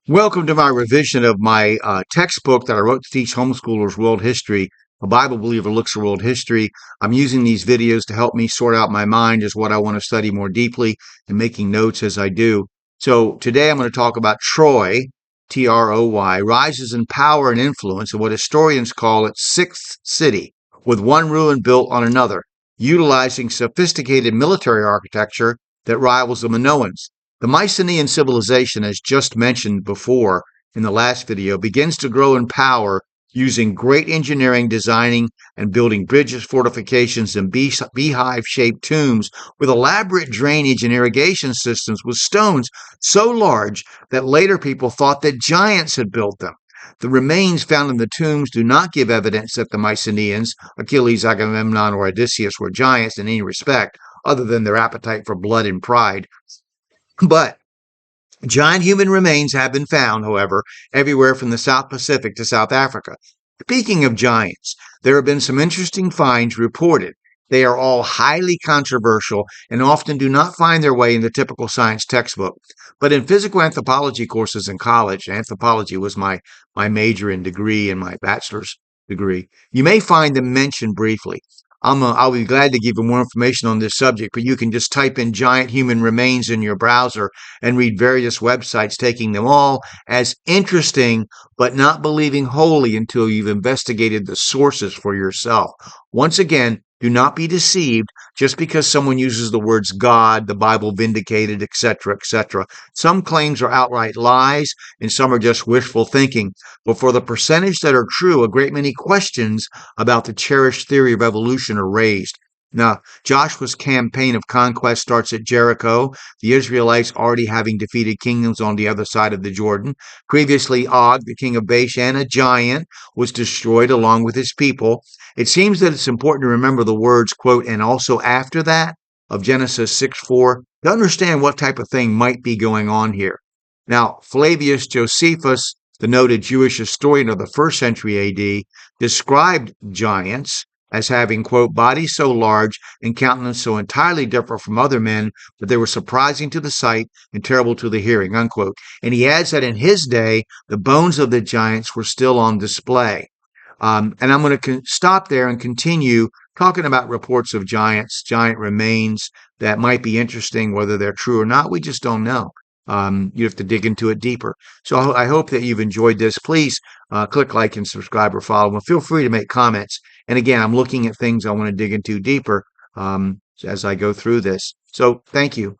Welcome to my revision of my textbook that I wrote to teach homeschoolers world history. A Bible believer looks at world history. I'm using these videos to help me sort out my mind as what I want to study more deeply and making notes as I do. So today I'm going to talk about Troy, Troy, rises in power and influence and what historians call its sixth city, with one ruin built on another, utilizing sophisticated military architecture that rivals the Minoans. The Mycenaean civilization, as just mentioned before in the last video, begins to grow in power using great engineering, designing and building bridges, fortifications, and beehive-shaped tombs with elaborate drainage and irrigation systems with stones so large that later people thought that giants had built them. The remains found in the tombs do not give evidence that the Mycenaeans, Achilles, Agamemnon, or Odysseus, were giants in any respect, other than their appetite for blood and pride. But giant human remains have been found, however, everywhere from the South Pacific to South Africa. Speaking of giants, there have been some interesting finds reported. They are all highly controversial and often do not find their way in the typical science textbook. But in physical anthropology courses in college, anthropology was my major and degree in my bachelor's degree, you may find them mentioned briefly. I'll be glad to give you more information on this subject, but you can just type in giant human remains in your browser and read various websites taking them all as interesting, but not believing wholly until you've investigated the sources for yourself. Once again, do not be deceived just because someone uses the words God, the Bible vindicated, etc., etc. Some claims are outright lies, and some are just wishful thinking. But for the percentage that are true, a great many questions about the cherished theory of evolution are raised. Now, Joshua's campaign of conquest starts at Jericho, the Israelites already having defeated kingdoms on the other side of the Jordan. Previously, Og, the king of Bashan, a giant, was destroyed along with his people. It seems that it's important to remember the words, quote, and also after that, of Genesis 6:4, to understand what type of thing might be going on here. Now, Flavius Josephus, the noted Jewish historian of the 1st century AD, described giants as having, quote, bodies so large and countenance so entirely different from other men that they were surprising to the sight and terrible to the hearing, unquote. And he adds that in his day, the bones of the giants were still on display. And I'm going to stop there and continue talking about reports of giants, giant remains that might be interesting. Whether they're true or not, we just don't know. You have to dig into it deeper. So I hope that you've enjoyed this. Please click like and subscribe or follow. And feel free to make comments. And again, I'm looking at things I want to dig into deeper as I go through this. So thank you.